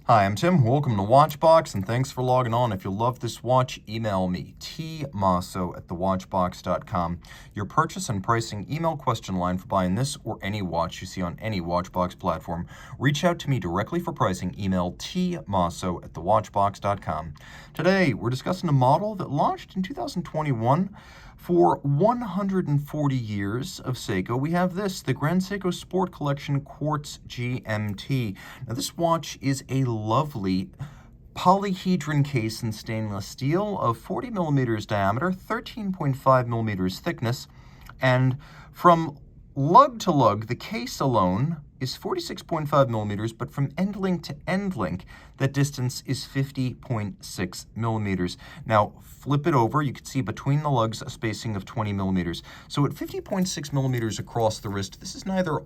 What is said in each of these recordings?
Hi, I'm Tim. Welcome to Watchbox, and thanks for logging on. If you love this watch, email me, tmosso@thewatchbox.com. Your purchase and pricing email question line for buying this or any watch you see on any Watchbox platform. Reach out to me directly for pricing. Email tmosso@thewatchbox.com. Today, we're discussing a model that launched in 2021. For 140 years of Seiko, we have this, the Grand Seiko Sport Collection Quartz GMT. Now, this watch is a lovely polyhedron case in stainless steel of 40 millimeters diameter, 13.5 millimeters thickness, and from lug to lug, the case alone is 46.5 millimeters, but from end link to end link, that distance is 50.6 millimeters. Now, flip it over, you can see between the lugs a spacing of 20 millimeters. So at 50.6 millimeters across the wrist, this is neither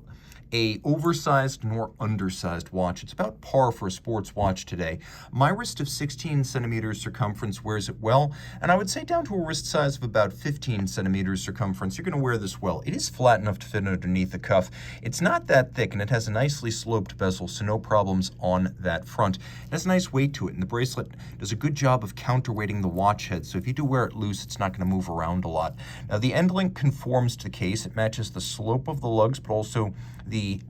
a oversized nor undersized watch. It's about par for a sports watch today. My wrist of 16 centimeters circumference wears it well, and I would say down to a wrist size of about 15 centimeters circumference, you're going to wear this well. It is flat enough to fit underneath the cuff. It's not that thick, and it has a nicely sloped bezel, so no problems on that front. It has a nice weight to it, and the bracelet does a good job of counterweighting the watch head, so if you do wear it loose, it's not going to move around a lot. Now, the end link conforms to the case. It matches the slope of the lugs, but also the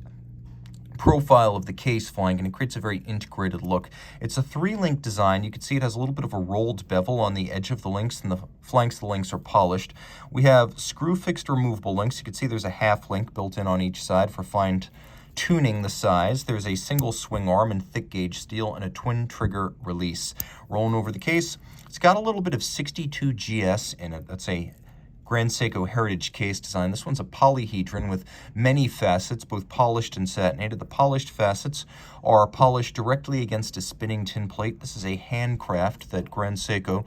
profile of the case flank, and it creates a very integrated look. It's a 3-link design. You can see it has a little bit of a rolled bevel on the edge of the links, and the flanks of the links are polished. We have screw-fixed removable links. You can see there's a half link built in on each side for fine tuning the size. There's a single swing arm in thick gauge steel and a twin trigger release. Rolling over the case, it's got a little bit of 62 GS in it. That's a Grand Seiko Heritage case design. This one's a polyhedron with many facets, both polished and satinated. The polished facets are polished directly against a spinning tin plate. This is a handcraft that Grand Seiko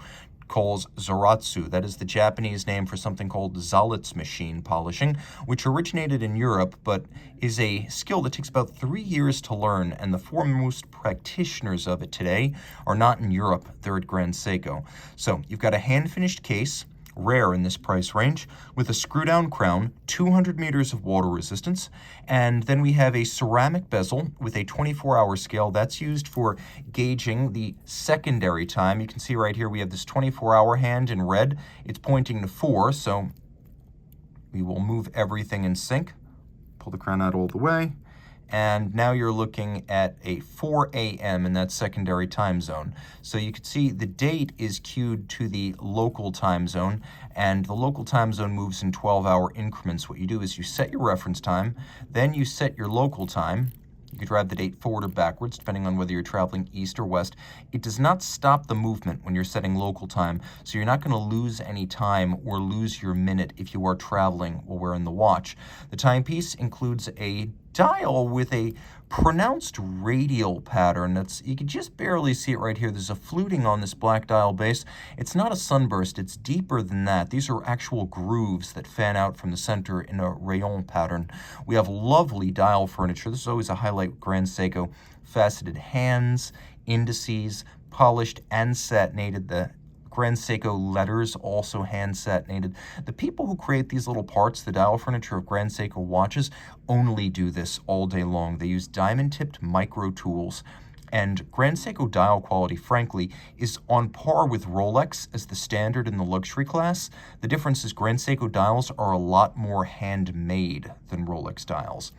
calls Zaratsu. That is the Japanese name for something called Zalitz machine polishing, which originated in Europe, but is a skill that takes about 3 years to learn, and the foremost practitioners of it today are not in Europe, they're at Grand Seiko. So you've got a hand-finished case, rare in this price range, with a screw-down crown, 200 meters of water resistance, and then we have a ceramic bezel with a 24-hour scale. That's used for gauging the secondary time. You can see right here we have this 24-hour hand in red. It's pointing to 4, so we will move everything in sync. Pull the crown out all the way. And now you're looking at a 4 a.m. in that secondary time zone. So you can see the date is cued to the local time zone, and the local time zone moves in 12-hour increments. What you do is you set your reference time, then you set your local time. You could drive the date forward or backwards, depending on whether you're traveling east or west. It does not stop the movement when you're setting local time, so you're not going to lose any time or lose your minute if you are traveling while wearing the watch. The timepiece includes a dial with a pronounced radial pattern. You can just barely see it right here. There's a fluting on this black dial base. It's not a sunburst, it's deeper than that. These are actual grooves that fan out from the center in a rayon pattern. We have lovely dial furniture. This is always a highlight with Grand Seiko. Faceted hands, indices, polished and satinated. The Grand Seiko letters also hand satinated. The people who create these little parts, the dial furniture of Grand Seiko watches, only do this all day long. They use diamond-tipped micro tools. And Grand Seiko dial quality, frankly, is on par with Rolex as the standard in the luxury class. The difference is Grand Seiko dials are a lot more handmade than Rolex dials.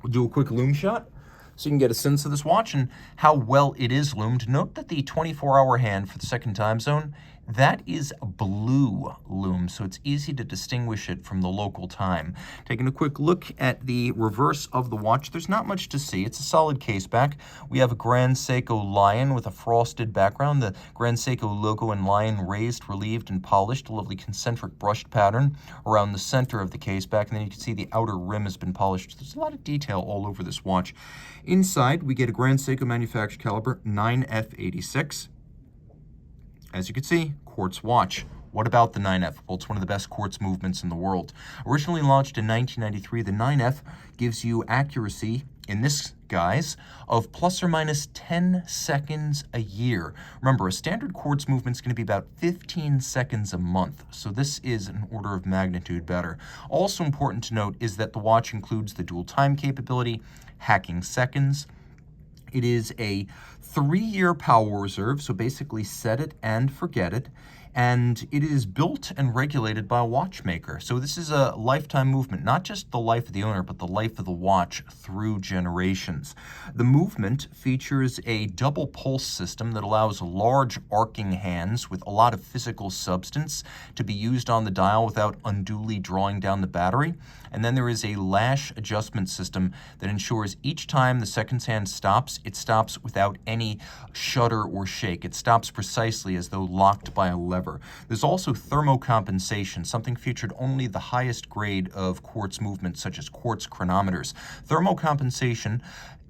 We'll do a quick loom shot so you can get a sense of this watch and how well it is loomed. Note that the 24-hour hand for the second time zone, that is blue loom, so it's easy to distinguish it from the local time. Taking a quick look at the reverse of the watch, there's not much to see. It's a solid case back. We have a Grand Seiko lion with a frosted background, the Grand Seiko logo and lion raised, relieved, and polished, a lovely concentric brushed pattern around the center of the case back, and then you can see the outer rim has been polished. There's a lot of detail all over this watch. Inside, we get a Grand Seiko manufactured caliber 9F86. As you can see, quartz watch. What about the 9F? Well, it's one of the best quartz movements in the world. Originally launched in 1993, the 9F gives you accuracy, in this guise, of plus or minus 10 seconds a year. Remember, a standard quartz movement is going to be about 15 seconds a month, so this is an order of magnitude better. Also important to note is that the watch includes the dual time capability, hacking seconds, It is a 3-year power reserve, so basically set it and forget it. And it is built and regulated by a watchmaker. So this is a lifetime movement, not just the life of the owner, but the life of the watch through generations. The movement features a double pulse system that allows large arcing hands with a lot of physical substance to be used on the dial without unduly drawing down the battery. And then there is a lash adjustment system that ensures each time the seconds hand stops, it stops without any shudder or shake. It stops precisely as though locked by a lever. There's also thermocompensation, something featured only the highest grade of quartz movement, such as quartz chronometers. Thermocompensation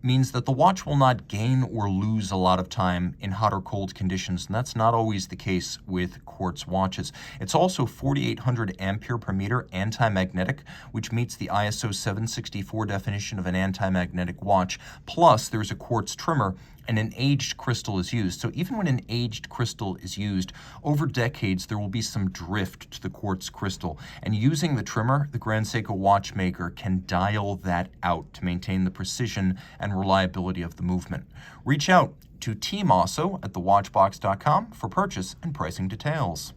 means that the watch will not gain or lose a lot of time in hot or cold conditions, and that's not always the case with quartz watches. It's also 4,800 ampere per meter anti-magnetic, which meets the ISO 764 definition of an anti-magnetic watch. Plus, there's a quartz trimmer, and an aged crystal is used. So even when an aged crystal is used, over decades there will be some drift to the quartz crystal. And using the trimmer, the Grand Seiko watchmaker can dial that out to maintain the precision and reliability of the movement. Reach out to Team Mosso at thewatchbox.com for purchase and pricing details.